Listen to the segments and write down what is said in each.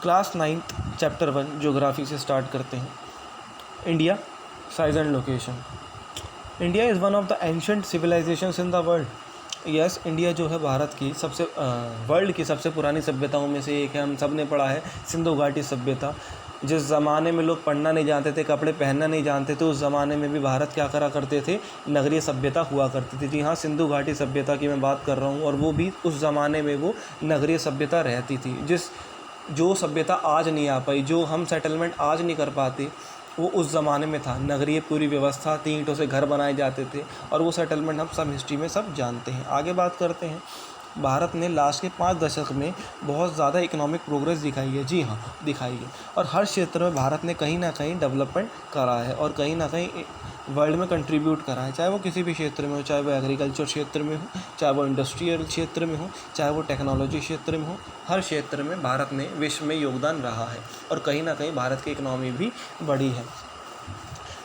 Class 9th chapter 1 geography से start करते हैं। India, size and location. India is one of the ancient civilizations in the world. Yes, India जो है भारत की world की सबसे पुरानी सभ्यताओं में से एक है। हम सब ने पढ़ा है सिंधु घाटी सभ्यता। जिस ज़माने में लोग पढ़ना नहीं जानते थे, कपड़े पहनना नहीं जानते थे, उस ज़माने में भी भारत क्या करा करते थे, नगरीय सभ्यता हुआ करती थी। जी हाँ, सिंधु घाटी सभ्यता की मैं बात कर रहा हूँ, और वो भी उस ज़माने में वो नगरीय सभ्यता रहती थी। जो सभ्यता आज नहीं आ पाई, जो हम सेटलमेंट आज नहीं कर पाते, वो उस ज़माने में था। नगरीय पूरी व्यवस्था थी, ईंटों से घर बनाए जाते थे, और वो सेटलमेंट हम सब हिस्ट्री में सब जानते हैं। आगे बात करते हैं। भारत ने लास्ट के 5 दशक में बहुत ज़्यादा इकोनॉमिक प्रोग्रेस दिखाई है। जी हाँ, दिखाई है, और हर क्षेत्र में भारत ने कहीं ना कहीं डेवलपमेंट करा है और कहीं ना कहीं वर्ल्ड में कंट्रीब्यूट करा है। चाहे वो किसी भी क्षेत्र में हो, चाहे वो एग्रीकल्चर क्षेत्र में हो, चाहे वो इंडस्ट्रियल क्षेत्र में हो, चाहे वो टेक्नोलॉजी क्षेत्र में हो, हर क्षेत्र में भारत ने विश्व में योगदान रहा है, और कहीं ना कहीं भारत की इकोनॉमी भी बढ़ी है।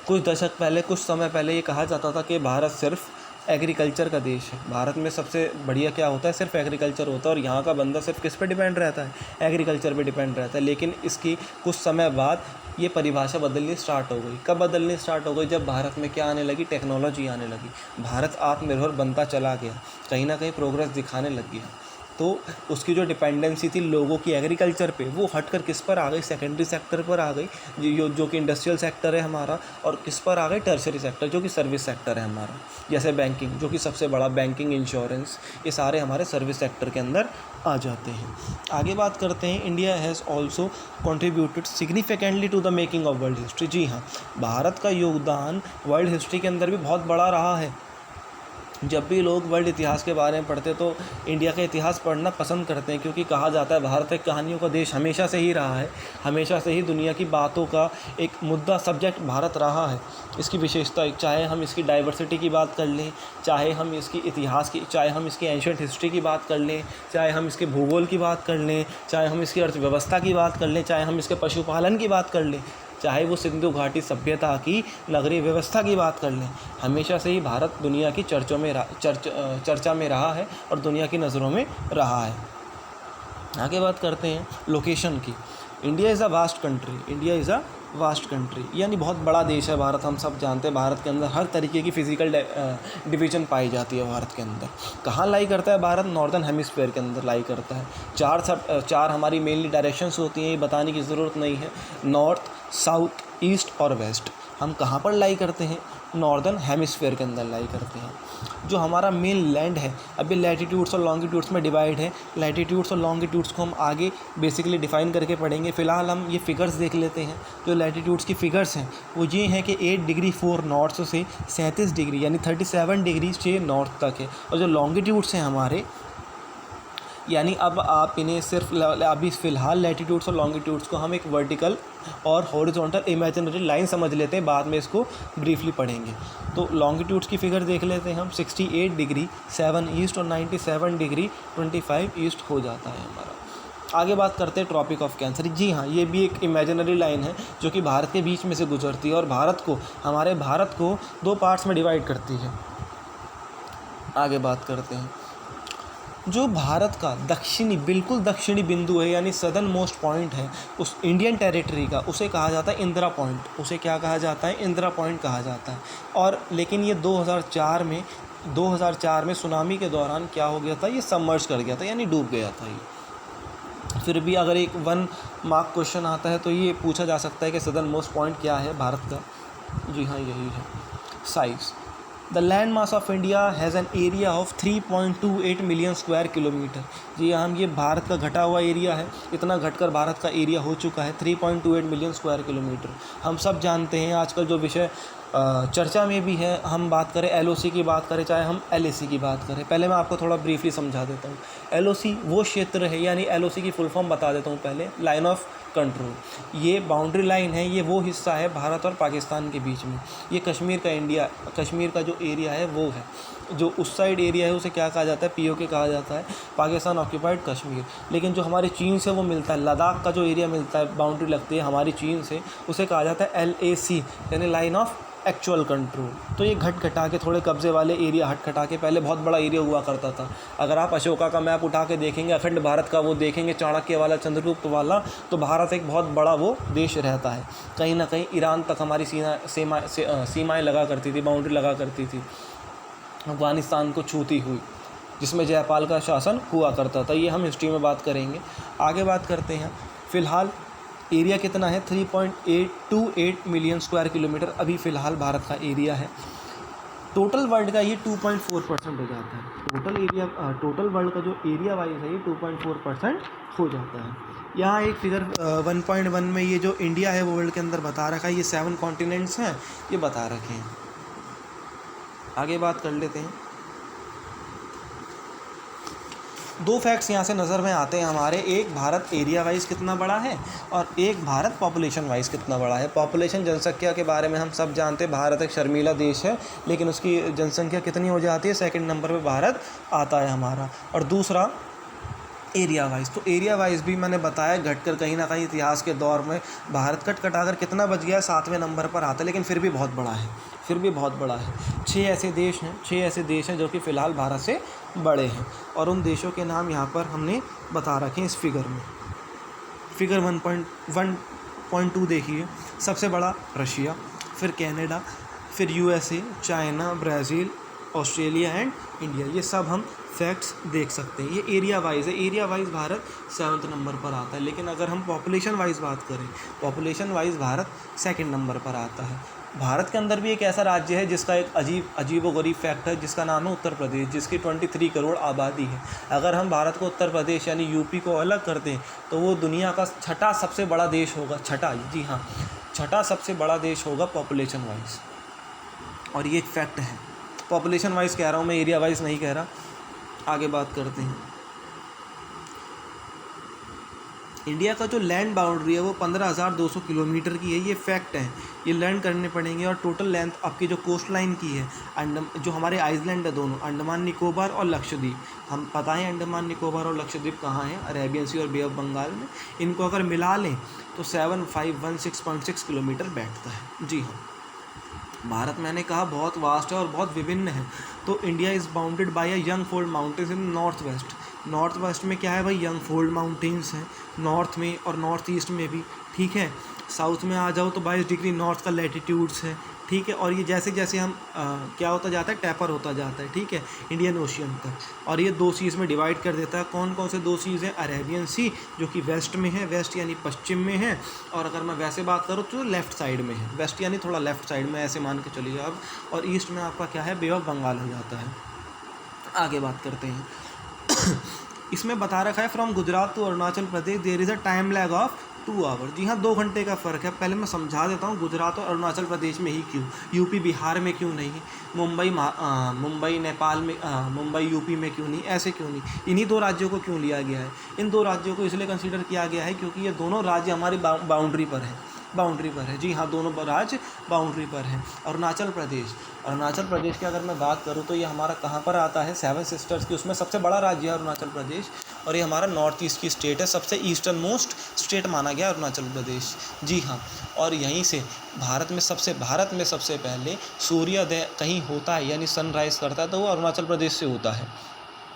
कुछ समय पहले ये कहा जाता था कि भारत सिर्फ एग्रीकल्चर का देश है। भारत में सबसे बढ़िया क्या होता है, सिर्फ एग्रीकल्चर होता है, और यहाँ का बंदा सिर्फ किस पे डिपेंड रहता है, एग्रीकल्चर पे डिपेंड रहता है। लेकिन इसकी कुछ समय बाद ये परिभाषा बदलनी स्टार्ट हो गई। कब बदलनी स्टार्ट हो गई? जब भारत में क्या आने लगी, टेक्नोलॉजी आने लगी। भारत आत्मनिर्भर बनता चला गया, कहीं ना कहीं प्रोग्रेस दिखाने लग गया। तो उसकी जो डिपेंडेंसी थी लोगों की एग्रीकल्चर पे, वो हटकर किस पर आ गई, सेकेंडरी सेक्टर पर आ गई, जो कि इंडस्ट्रियल सेक्टर है हमारा, और किस पर आ गई, टर्शरी सेक्टर, जो कि सर्विस सेक्टर है हमारा। जैसे बैंकिंग, जो कि सबसे बड़ा, बैंकिंग, इंश्योरेंस, ये सारे हमारे सर्विस सेक्टर के अंदर आ जाते हैं। आगे बात करते हैं। India has also contributed significantly to the making of world history. जी हाँ, भारत का योगदान वर्ल्ड हिस्ट्री के अंदर भी बहुत बड़ा रहा है। जब भी लोग वर्ल्ड इतिहास के बारे में पढ़ते तो इंडिया का इतिहास पढ़ना पसंद करते हैं, क्योंकि कहा जाता है भारत एक कहानियों का देश हमेशा से ही रहा है। हमेशा से ही दुनिया की बातों का एक मुद्दा, सब्जेक्ट भारत रहा है। इसकी विशेषता, चाहे हम इसकी डाइवर्सिटी की बात कर लें, चाहे हम इसकी इतिहास की, चाहे हम इसकी एंशिएंट हिस्ट्री की बात कर लें, चाहे हम इसके भूगोल की बात कर लें, चाहे हम इसकी अर्थव्यवस्था की बात कर लें, चाहे हम इसके पशुपालन की बात कर लें, चाहे वो सिंधु घाटी सभ्यता की नगरीय व्यवस्था की बात कर लें, हमेशा से ही भारत दुनिया की चर्चा में रहा है और दुनिया की नज़रों में रहा है। आगे बात करते हैं लोकेशन की। India is a vast country. India is a vast country, यानी बहुत बड़ा देश है भारत। हम सब जानते हैं भारत के अंदर हर तरीके की फिजिकल डिवीजन पाई जाती है। भारत के अंदर कहाँ लाई करता है भारत? नॉर्दर्न हेमिस्फीयर के अंदर लाई करता है। चार हमारी मेनली डायरेक्शंस होती हैं, ये बताने की ज़रूरत नहीं है। नॉर्थ, साउथ, ईस्ट और वेस्ट। हम कहाँ पर लाई करते हैं? नॉर्दर्न हेमिस्फीयर के अंदर लाई करते हैं। जो हमारा मेन लैंड है, अभी लैटिट्यूड्स और लॉन्गिट्यूड्स में डिवाइड है। लैटिट्यूड्स और लॉन्गिट्यूड्स को हम आगे बेसिकली डिफाइन करके पढ़ेंगे। फ़िलहाल हम ये फिगर्स देख लेते हैं। जो लैटिट्यूड्स की फ़िगर्स हैं वो ये हैं कि 8 डिग्री 4 नॉर्थ से 37 डिग्री यानी 37 डिग्री से नॉर्थ तक है। और जो लॉन्गिट्यूड्स हैं हमारे, यानी अब आप इन्हें सिर्फ अभी फ़िलहाल लैटिट्यूड्स और लॉन्गिट्यूड्स को हम एक वर्टिकल और हॉरिजॉन्टल इमेजिनरी लाइन समझ लेते हैं, बाद में इसको ब्रीफली पढ़ेंगे। तो लॉन्गिट्यूड्स की फ़िगर देख लेते हैं हम। 68 डिग्री 7 ईस्ट और 97 डिग्री 25 ईस्ट हो जाता है हमारा। आगे बात करते हैं ट्रॉपिक ऑफ कैंसर। जी हाँ, ये भी एक इमेजिनरी लाइन है जो कि भारत के बीच में से गुजरती है और हमारे भारत को 2 पार्ट्स में डिवाइड करती है। आगे बात करते हैं। जो भारत का बिल्कुल दक्षिणी बिंदु है, यानी सदर्न मोस्ट पॉइंट है उस इंडियन टेरिटरी का, उसे कहा जाता है इंदिरा पॉइंट। उसे क्या कहा जाता है? इंदिरा पॉइंट कहा जाता है। और लेकिन ये 2004 में सुनामी के दौरान क्या हो गया था? ये सबमर्ज कर गया था, यानी डूब गया था ये। फिर भी अगर एक 1 मार्क क्वेश्चन आता है तो ये पूछा जा सकता है कि सदर्न मोस्ट पॉइंट क्या है भारत का? जी हाँ, यही है। Size. The land mass of India has an area of 3.28 million square kilometre. जी हाँ, ये भारत का घटा हुआ एरिया है। इतना घटकर भारत का एरिया हो चुका है 3.28 मिलियन स्क्वायर किलोमीटर। हम सब जानते हैं आजकल जो विषय चर्चा में भी है, हम बात करें LOC की बात करें, चाहे हम LAC की बात करें। पहले मैं आपको थोड़ा ब्रीफली समझा देता हूँ। LOC वो क्षेत्र है, यानी LOC की फुल फॉर्म बता देता हूँ पहले, लाइन ऑफ कंट्रोल। ये बाउंड्री लाइन है, ये वो हिस्सा है भारत और पाकिस्तान के बीच में। ये कश्मीर का जो एरिया है वो है। जो उस साइड एरिया है उसे क्या कहा जाता है, POK कहा जाता है, पाकिस्तान ऑक्यूपाइड कश्मीर। लेकिन जो हमारी चीन से वो मिलता है, लद्दाख का जो एरिया मिलता है, बाउंड्री लगती है हमारी चीन से, उसे कहा जाता है LAC, यानी लाइन ऑफ एक्चुअल कंट्रोल। तो ये घट घटा के थोड़े कब्जे वाले एरिया हट घटा के पहले बहुत बड़ा एरिया हुआ करता था। अगर आप अशोका का मैप उठा के देखेंगे, अखंड भारत का वो देखेंगे, चाणक्य वाला, चंद्रगुप्त वाला, तो भारत एक बहुत बड़ा वो देश रहता है। कहीं ना कहीं ईरान तक हमारी सीमाएँ लगा करती थी, बाउंड्री लगा करती थी, अफ़गानिस्तान को छूती हुई, जिसमें जयपाल का शासन हुआ करता था। ये हम हिस्ट्री में बात करेंगे। आगे बात करते हैं। फ़िलहाल एरिया कितना है, 3.828 मिलियन स्क्वायर किलोमीटर अभी फ़िलहाल भारत का एरिया है। टोटल वर्ल्ड का ये 2.4% हो जाता है। टोटल वर्ल्ड का जो एरिया वाइज है ये 2.4% हो जाता है। यहाँ एक फिगर 1.1 में ये जो इंडिया है वो वर्ल्ड के अंदर बता रखा है, ये 7 कॉन्टिनेंट्स हैं, ये बता रखे हैं। आगे बात कर लेते हैं। 2 फैक्ट्स यहाँ से नज़र में आते हैं हमारे, एक भारत एरिया वाइज कितना बड़ा है और एक भारत पॉपुलेशन वाइज कितना बड़ा है। पॉपुलेशन, जनसंख्या के बारे में हम सब जानते हैं, भारत एक शर्मीला देश है, लेकिन उसकी जनसंख्या कितनी हो जाती है, 2nd नंबर पे भारत आता है हमारा। और दूसरा एरिया वाइज, तो एरिया वाइज भी मैंने बताया घटकर कहीं ना कहीं इतिहास के दौर में भारत कटाकर कितना बच गया, 7वें नंबर पर आता है, लेकिन फिर भी बहुत बड़ा है, फिर भी बहुत बड़ा है। 6 ऐसे देश हैं जो कि फ़िलहाल भारत से बड़े हैं, और उन देशों के नाम यहाँ पर हमने बता रखे हैं इस फिगर में। फिगर 1.2 देखिए, सबसे बड़ा रशिया, फिर कनाडा, फिर USA, China, Brazil, Australia and India. ये सब हम फैक्ट्स देख सकते हैं। ये एरिया वाइज है, एरिया वाइज भारत 7वें नंबर पर आता है। लेकिन अगर हम पॉपुलेशन वाइज बात करें, population wise Bharat 2nd number पर आता है। भारत के अंदर भी एक ऐसा राज्य है जिसका एक अजीब व गरीब फैक्ट है, जिसका नाम है उत्तर प्रदेश, जिसकी 23 करोड़ आबादी है। अगर हम भारत को उत्तर प्रदेश यानी यूपी को अलग कर दें तो वो दुनिया का 6ठा सबसे बड़ा देश होगा, जी हाँ, 6ठा सबसे बड़ा देश होगा पॉपुलेशन वाइज। और ये एक फैक्ट है, पॉपुलेशन वाइज कह रहा हूँ मैं, एरिया वाइज नहीं कह रहा। आगे बात करते हैं। इंडिया का जो लैंड बाउंड्री है वो 15,200 किलोमीटर की है, ये फैक्ट है, ये लर्न करने पड़ेंगे। और टोटल लेंथ आपकी जो कोस्ट लाइन की है, जो हमारे आइसलैंड है दोनों, अंडमान निकोबार और लक्षद्वीप, हम पता है अंडमान निकोबार और लक्षद्वीप कहाँ हैं, अरेबियन सी और बे ऑफ बंगाल में। इनको अगर मिला लें तो 7516.6 किलोमीटर बैठता है। जी हाँ, भारत मैंने कहा बहुत वास्ट है और बहुत विभिन्न है। तो India is bounded by a young fold mountains in north west में क्या है भाई, यंग फोल्ड माउंटेन्स हैं, नॉर्थ में और नॉर्थ ईस्ट में भी, ठीक है। साउथ में आ जाओ तो 22 डिग्री नॉर्थ का लैटिट्यूड्स है, ठीक है। और ये जैसे जैसे हम क्या होता जाता है, टैपर होता जाता है, ठीक है, इंडियन ओशियन तक। और ये 2 सीज़ में डिवाइड कर देता है। कौन कौन से 2 सीज़ हैं, अरेबियन सी जो कि वेस्ट में है, वेस्ट यानी पश्चिम में है, और अगर मैं वैसे बात करूँ तो लेफ़्ट साइड में है, वेस्ट यानी थोड़ा लेफ़्ट साइड में, ऐसे मान के चलिए आप। और ईस्ट में आपका क्या है, बे ऑफ बंगाल हो जाता है। आगे बात करते हैं। इसमें बता रखा है from Gujarat to Arunachal Pradesh there is a time lag of 2 hour. जी हाँ, 2 घंटे का फ़र्क है। पहले मैं समझा देता हूँ, गुजरात और अरुणाचल प्रदेश में ही क्यों, यूपी बिहार में क्यों नहीं, मुंबई नेपाल में, मुंबई यूपी में क्यों नहीं, ऐसे क्यों नहीं, इन्हीं 2 राज्यों को क्यों लिया गया है। इन 2 राज्यों को इसलिए कंसीडर किया गया है क्योंकि ये दोनों राज्य हमारी बाउंड्री पर है। जी हाँ, दोनों राज्य बाउंड्री पर हैं। अरुणाचल प्रदेश की अगर मैं बात करूँ तो ये हमारा कहाँ पर आता है, 7 सिस्टर्स की उसमें सबसे बड़ा राज्य है अरुणाचल प्रदेश, और ये हमारा नॉर्थ ईस्ट की स्टेट है, सबसे ईस्टर्न मोस्ट स्टेट माना गया अरुणाचल प्रदेश। जी हाँ, और यहीं से भारत में सबसे पहले सूर्योदय कहीं होता है यानी सनराइज़ करता है तो वो अरुणाचल प्रदेश से होता है।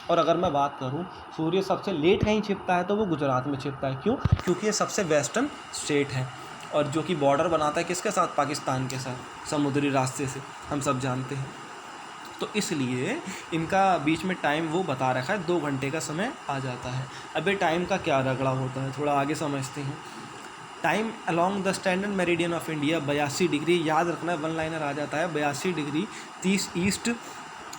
और अगर मैं बात करूं सूर्य सबसे लेट कहीं छिपता है तो वो गुजरात में छिपता है। क्यों? क्योंकि ये सबसे वेस्टर्न स्टेट है और जो कि बॉर्डर बनाता है किसके साथ, पाकिस्तान के साथ, समुद्री रास्ते से, हम सब जानते हैं। तो इसलिए इनका बीच में टाइम वो बता रखा है, 2 घंटे का समय आ जाता है। अब ये टाइम का क्या रगड़ा होता है, थोड़ा आगे समझते हैं। Time along the standard meridian of India 82 degree, याद रखना है, 1 लाइनर आ जाता है, 82 डिग्री 30 ईस्ट।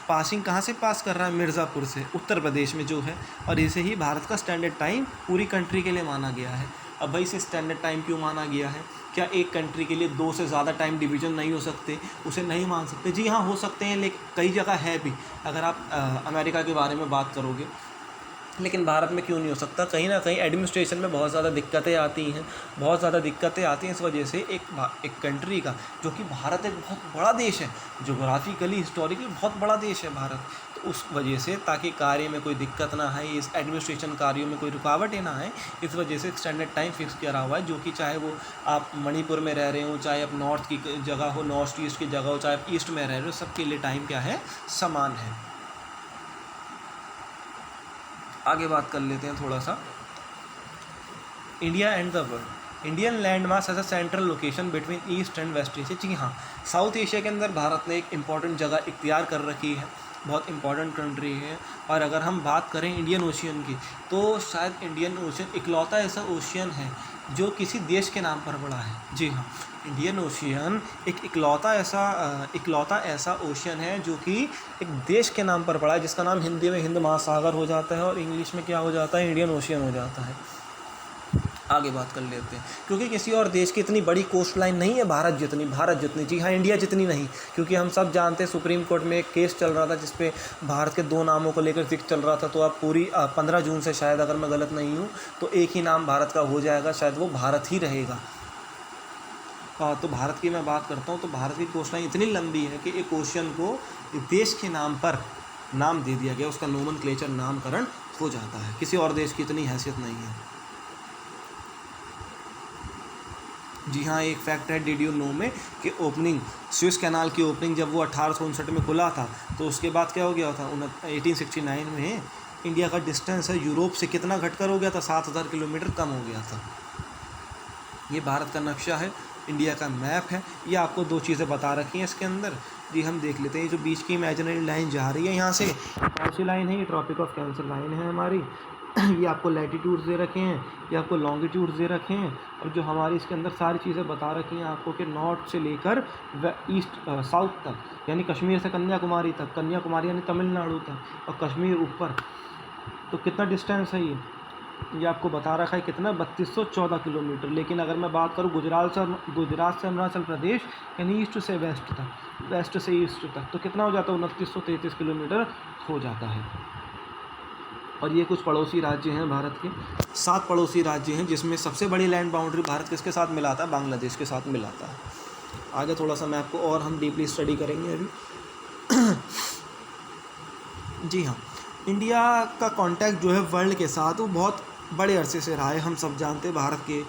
पासिंग कहाँ से पास कर रहा है, मिर्ज़ापुर से, उत्तर प्रदेश में जो है। और इसे ही भारत का स्टैंडर्ड टाइम पूरी कंट्री के लिए माना गया है। अब भाई इसे स्टैंडर्ड टाइम क्यों माना गया है? क्या एक कंट्री के लिए 2 से ज़्यादा टाइम डिवीज़न नहीं हो सकते, उसे नहीं मान सकते? जी हाँ, हो सकते हैं, लेकिन कई जगह है भी। अगर आप अमेरिका के बारे में बात करोगे लेकिन भारत में क्यों नहीं हो सकता? कहीं ना कहीं एडमिनिस्ट्रेशन में बहुत ज़्यादा दिक्कतें आती हैं, बहुत ज़्यादा दिक्कतें आती हैं। इस वजह से एक कंट्री का, जो कि भारत एक बहुत बड़ा देश है, जोग्राफिकली हिस्टोरिकली बहुत बड़ा देश है भारत, तो उस वजह से ताकि कार्य में कोई दिक्कत ना आए, इस एडमिनिस्ट्रेशन कार्यों में कोई रुकावटें ना आए, इस वजह से स्टैंडर्ड टाइम फिक्स किया हुआ है, जो कि चाहे वो आप मणिपुर में रह रहे हो, चाहे आप नॉर्थ की जगह हो, नॉर्थ ईस्ट की जगह हो, चाहे आप ईस्ट में रह रहे हो, सबके लिए टाइम क्या है? समान है। आगे बात कर लेते हैं थोड़ा सा India and the world. Indian land mass as a central location between east and west Asia. जी हाँ, साउथ एशिया के अंदर भारत ने एक इम्पॉर्टेंट जगह इख्तियार कर रखी है, बहुत इम्पॉर्टेंट कंट्री है। और अगर हम बात करें इंडियन ओशियन की, तो शायद इंडियन ओशियन इकलौता ऐसा ओशियन है जो किसी देश के नाम पर पड़ा है। जी हाँ, इंडियन ओशियन एक इकलौता ऐसा ओशियन है जो कि एक देश के नाम पर पड़ा है, जिसका नाम हिंदी में हिंद महासागर हो जाता है और इंग्लिश में क्या हो जाता है? इंडियन ओशियन हो जाता है। आगे बात कर लेते हैं, क्योंकि किसी और देश की इतनी बड़ी कोस्ट लाइन नहीं है भारत जितनी। जी हाँ, इंडिया जितनी नहीं, क्योंकि हम सब जानते हैं सुप्रीम कोर्ट में एक केस चल रहा था जिसपे भारत के 2 नामों को लेकर जिक्र चल रहा था। तो अब पूरी 15 जून से शायद, अगर मैं गलत नहीं हूँ, तो एक ही नाम भारत का हो जाएगा, शायद वो भारत ही रहेगा। तो भारत की मैं बात करता हूँ, तो भारत की कोस्ट लाइन इतनी लंबी है कि एक ओशियन को देश के नाम पर नाम दे दिया गया, उसका नोमेनक्लेचर नामकरण हो जाता है। किसी और देश की इतनी हैसियत नहीं है। जी हाँ, एक फैक्ट है डिड यू नो में कि ओपनिंग स्विस कैनाल की ओपनिंग जब वो 1859 में खुला था, तो उसके बाद क्या हो गया था? 1869 में इंडिया का डिस्टेंस है यूरोप से कितना घटकर हो गया था? 7000 किलोमीटर कम हो गया था। ये भारत का नक्शा है, इंडिया का मैप है। ये आपको 2 चीज़ें बता रखी हैं इसके अंदर। जी हम देख लेते हैं, ये जो बीच की इमेजिनरी लाइन जा रही है यहाँ से, कौन सी लाइन है? ये ट्रॉपिक ऑफ कैंसर लाइन है हमारी। ये आपको लैटिट्यूड्स दे रखे हैं, ये आपको लॉन्गिट्यूड्स दे रखे हैं, और जो हमारी इसके अंदर सारी चीज़ें बता रखी हैं आपको कि नॉर्थ से लेकर ईस्ट साउथ तक, यानी कश्मीर से कन्याकुमारी तक, कन्याकुमारी यानी तमिलनाडु तक, और कश्मीर ऊपर, तो कितना डिस्टेंस है ये आपको बता रखा है कितना? 3214 किलोमीटर। लेकिन अगर मैं बात करूँ गुजरात से अरुणाचल प्रदेश, यानी ईस्ट से वेस्ट तक, वेस्ट से ईस्ट तक, तो कितना हो जाता है? 2933 किलोमीटर हो जाता है। और ये कुछ पड़ोसी राज्य हैं भारत के, 7 पड़ोसी राज्य हैं, जिसमें सबसे बड़ी लैंड बाउंड्री भारत किसके साथ मिलाता है? बांग्लादेश के साथ मिलाता है। आगे थोड़ा सा मैं आपको और हम डीपली स्टडी करेंगे अभी। जी हाँ, इंडिया का कांटेक्ट जो है वर्ल्ड के साथ वो बहुत बड़े अरसे से रहा है। हम सब जानते हैं भारत के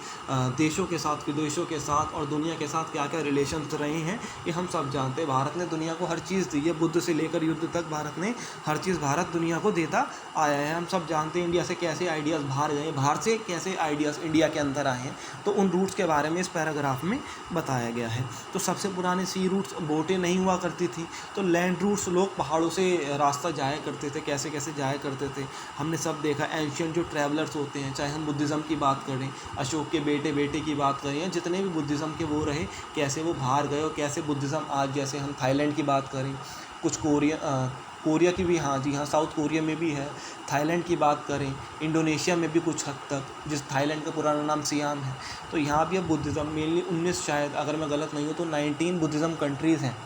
देशों के साथ, विदेशों के साथ और दुनिया के साथ क्या क्या रिलेशंस रहे हैं, ये हम सब जानते हैं। भारत ने दुनिया को हर चीज़ दी है, बुद्ध से लेकर युद्ध तक भारत ने हर चीज़ दुनिया को देता आया है। हम सब जानते हैं इंडिया से कैसे आइडियाज़ बाहर गए, बाहर से कैसे आइडियाज़ इंडिया के अंदर आए हैं, तो उन रूट्स के बारे में इस पैराग्राफ में बताया गया है। तो सबसे पुराने सी रूट्स, बोटें नहीं हुआ करती थी, तो लैंड रूट्स लोग पहाड़ों से रास्ता जाया करते थे, कैसे कैसे जाया करते थे। हमने सब देखा, एंशियंट जो ट्रैवलर्स होते हैं, चाहे हम बुद्धिज़्म की बात करें, अशोक के बेटे की बात करें, या जितने भी बुद्धिज़्म के वो रहे, कैसे वो बाहर गए और कैसे बुद्धिज़्म आज, जैसे हम थाईलैंड की बात करें, कुछ कोरिया की भी, हाँ जी हाँ, साउथ कोरिया में भी है। थाईलैंड की बात करें, इंडोनेशिया में भी कुछ हद तक, जिस थाईलैंड का पुराना नाम सियाम है, तो यहाँ भी अब बुद्धिज़्म मेनली 19, शायद अगर मैं गलत नहीं हूँ तो 19 बुद्धिज़्म कंट्रीज़ हैं।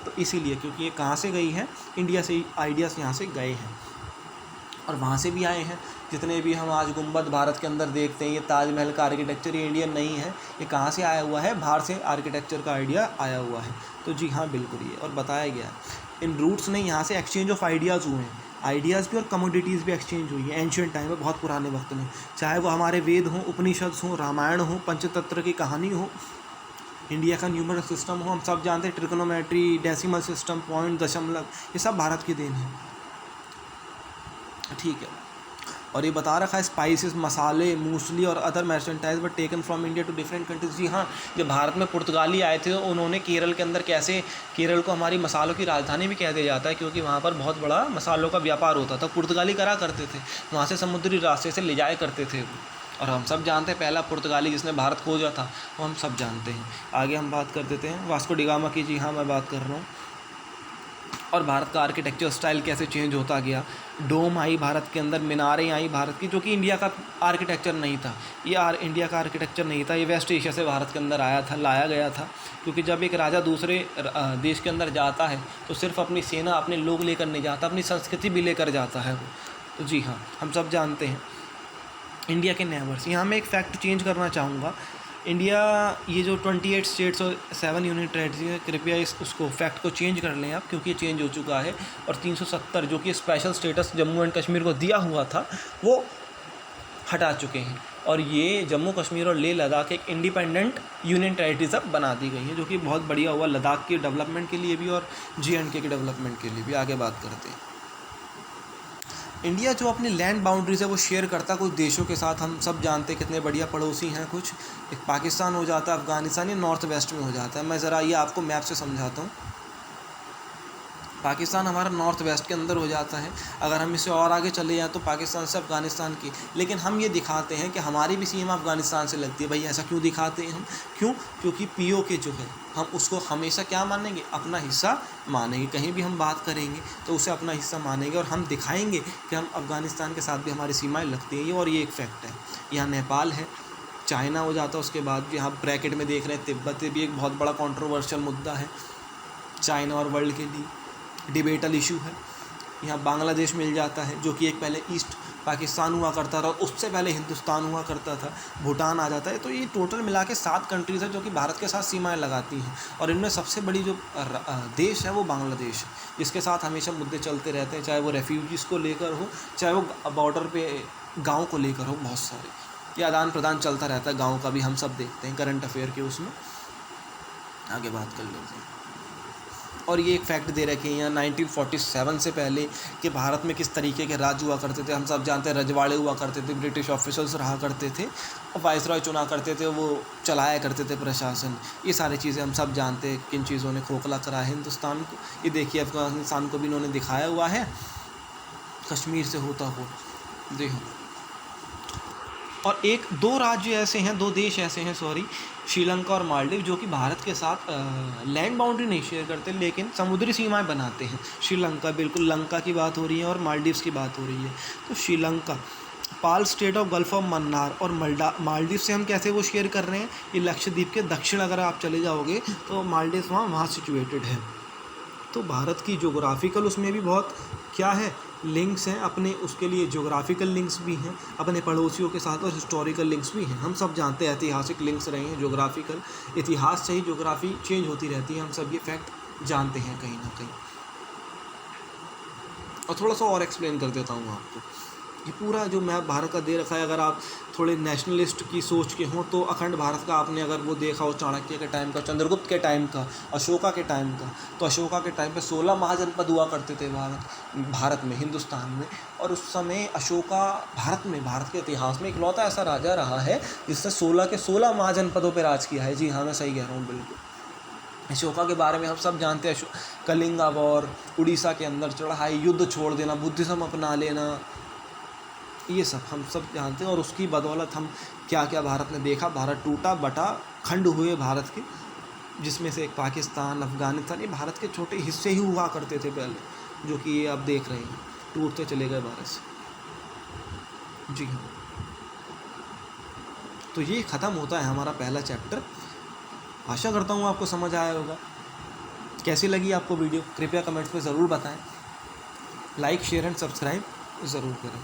तो इसीलिए, क्योंकि ये कहाँ से गई है? इंडिया से आइडियाज़ यहाँ से गए हैं और वहाँ से भी आए हैं। जितने भी हम आज गुंबद भारत के अंदर देखते हैं, ये ताजमहल का आर्किटेक्चर, ये इंडियन नहीं है, ये कहाँ से आया हुआ है? बाहर से आर्किटेक्चर का आइडिया आया हुआ है। तो जी हाँ, बिल्कुल ये और बताया गया है। इन रूट्स ने यहाँ से एक्सचेंज ऑफ आइडियाज़ हुए हैं, आइडियाज़ भी और कमोडिटीज़ भी एक्सचेंज हुई है एंशियंट टाइम में, बहुत पुराने वक्त में। चाहे वो हमारे वेद हों, उपनिषद हों, रामायण हो, पंचतंत्र की कहानी हो, इंडिया का न्यूमरल सिस्टम हो, हम सब जानते हैं ट्रिकोनोमेट्री, डेसिमल सिस्टम, पॉइंट, दशमलव, ये सब भारत की देन है। ठीक है, और ये बता रखा है स्पाइसेस, मसाले, मूसली और other merchandise were taken from India to different countries. जी हाँ, जब भारत में पुर्तगाली आए थे, उन्होंने केरल के अंदर, कैसे केरल को हमारी मसालों की राजधानी भी कह दिया जाता है, क्योंकि वहाँ पर बहुत बड़ा मसालों का व्यापार होता था। पुर्तगाली करा करते थे, वहाँ से समुद्री रास्ते से ले जाया करते थे। और हम सब जानते हैं पहला पुर्तगाली जिसने भारत खोजा था, वो हम सब जानते हैं। आगे हम बात कर देते हैं वास्को डी गामा की। जी हाँ, मैं बात कर रहा हूँ। और भारत का आर्किटेक्चर स्टाइल कैसे चेंज होता गया। डोम आई भारत के अंदर, मीनारें आई भारत की, जो कि इंडिया का आर्किटेक्चर नहीं था। ये इंडिया का आर्किटेक्चर नहीं था, ये वेस्ट एशिया से भारत के अंदर आया था, लाया गया था। क्योंकि जब एक राजा दूसरे देश के अंदर जाता है तो सिर्फ अपनी सेना, अपने लोग लेकर नहीं जाता, अपनी संस्कृति भी लेकर जाता है वो। तो जी हाँ, हम सब जानते हैं इंडिया के नेबर्स। यहाँ मैं एक फैक्ट चेंज करना चाहूँगा। इंडिया ये जो 28 स्टेट्स और 7 यूनियन टेरिटरी है, कृपया उसको फैक्ट को चेंज कर लें आप, क्योंकि ये चेंज हो चुका है। और 370 जो कि special status Jammu and Kashmir को दिया हुआ था वो हटा चुके हैं, और ये जम्मू कश्मीर और लेह लद्दाख एक इंडिपेंडेंट यूनियन टेरिटरीज अब बना दी गई है, जो कि बहुत बढ़िया हुआ लद्दाख के डेवलपमेंट के लिए भी और JNK के डेवलपमेंट के लिए भी। आगे बात करते हैं। इंडिया जो अपनी लैंड बाउंड्रीज है वो शेयर करता कुछ देशों के साथ। हम सब जानते हैं कितने बढ़िया पड़ोसी हैं कुछ। एक पाकिस्तान हो जाता है, अफ़गानिस्तान, या नॉर्थ वेस्ट में हो जाता है। मैं ज़रा ये आपको मैप से समझाता हूँ। पाकिस्तान हमारा नॉर्थ वेस्ट के अंदर हो जाता है। अगर हम इससे और आगे चले जाएँ तो पाकिस्तान से अफ़गानिस्तान की, लेकिन हम ये दिखाते हैं कि हमारी भी सीमा अफ़गानिस्तान से लगती है। भाई ऐसा क्यों दिखाते हैं हम? क्यों? क्योंकि POK जो है हम उसको हमेशा क्या मानेंगे? अपना हिस्सा मानेंगे। कहीं भी हम बात करेंगे तो उसे अपना हिस्सा मानेंगे, और हम दिखाएंगे कि हम अफ़गानिस्तान के साथ भी हमारी सीमाएँ लगती हैं। ये और ये एक फैक्ट है। यहाँ नेपाल है, चाइना हो जाता है, उसके बाद यहाँ ब्रैकेट में देख रहे हैं तिब्बत भी एक बहुत बड़ा कंट्रोवर्शियल मुद्दा है चाइना और वर्ल्ड के लिए, डिबेटल इशू है। यहाँ बांग्लादेश मिल जाता है, जो कि एक पहले ईस्ट पाकिस्तान हुआ करता था, उससे पहले हिंदुस्तान हुआ करता था। भूटान आ जाता है। तो ये टोटल मिला के 7 कंट्रीज़ है जो कि भारत के साथ सीमाएं लगाती हैं, और इनमें सबसे बड़ी जो देश है वो बांग्लादेश है, जिसके साथ हमेशा मुद्दे चलते रहते हैं, चाहे वो रेफ्यूजीज़ को लेकर हो, चाहे वो बॉर्डर पे गाँव को लेकर हो। बहुत सारे ये आदान प्रदान चलता रहता है गाँव का भी, हम सब देखते हैं करंट अफेयर के उसमें। आगे बात कर लेते हैं। और ये एक फैक्ट दे रखे हैं यहाँ 1947 से पहले कि भारत में किस तरीके के राज्य हुआ करते थे। हम सब जानते हैं रजवाड़े हुआ करते थे, ब्रिटिश ऑफिसर्स रहा करते थे, और वाइसरॉय चुना करते थे, वो चलाया करते थे प्रशासन। ये सारी चीज़ें हम सब जानते हैं किन चीज़ों ने खोखला करा है हिंदुस्तान को। ये देखिए अफगानिस्तान को भी इन्होंने दिखाया हुआ है कश्मीर से होता हुआ। देखो, और दो राज्य ऐसे हैं, 2 देश ऐसे हैं श्रीलंका और मालदीव, जो कि भारत के साथ लैंड बाउंड्री नहीं शेयर करते, लेकिन समुद्री सीमाएं बनाते हैं। श्रीलंका, बिल्कुल लंका की बात हो रही है, और मालदीव्स की बात हो रही है। तो Sri Lanka Palk strait of gulf of Mannar, और मालदीव से हम कैसे वो शेयर कर रहे हैं? ये लक्षद्वीप के दक्षिण अगर आप चले जाओगे तो मालदीव वहाँ सिचुएटेड है। तो भारत की जोग्राफिकल उसमें भी बहुत क्या है, लिंक्स हैं अपने, उसके लिए जोग्राफिकल लिंक्स भी हैं अपने पड़ोसियों के साथ, और हिस्टोरिकल लिंक्स भी हैं। हम सब जानते हैं ऐतिहासिक लिंक्स रहे हैं, जोग्राफिकल, इतिहास से ही जोग्राफी चेंज होती रहती है। हम सब ये फैक्ट जानते हैं कहीं ना कहीं। और थोड़ा सा और एक्सप्लेन कर देता हूँ आपको। ये पूरा जो मैप भारत का दे रखा है, अगर आप थोड़े नेशनलिस्ट की सोच के हों तो अखंड भारत का आपने अगर वो देखा हो चाणक्य के टाइम का, चंद्रगुप्त के टाइम का, अशोका के टाइम का, तो अशोका के टाइम पे 16 महाजनपद हुआ करते थे भारत में, हिंदुस्तान में। और उस समय अशोका भारत के इतिहास में इकलौता ऐसा राजा रहा है जिसने 16 के 16 महाजनपदों पर राज किया है। जी हाँ, मैं सही कह रहा हूँ बिल्कुल। अशोका के बारे में हम सब जानते हैं, कलिंगा वॉर, उड़ीसा के अंदर चढ़ाई, युद्ध छोड़ देना, बुद्धिज़्म अपना लेना, ये सब हम सब जानते हैं। और उसकी बदौलत हम क्या क्या भारत ने देखा, भारत टूटा बटा, खंड हुए भारत के, जिसमें से एक पाकिस्तान, अफ़गानिस्तान, ये भारत के छोटे हिस्से ही हुआ करते थे पहले, जो कि ये आप देख रहे हैं टूटते चले गए भारत से। जी हाँ, तो ये ख़त्म होता है हमारा पहला चैप्टर। आशा करता हूँ आपको समझ आया होगा। कैसी लगी आपको वीडियो कृपया कमेंट्स में ज़रूर बताएं। लाइक, शेयर एंड सब्सक्राइब ज़रूर करें।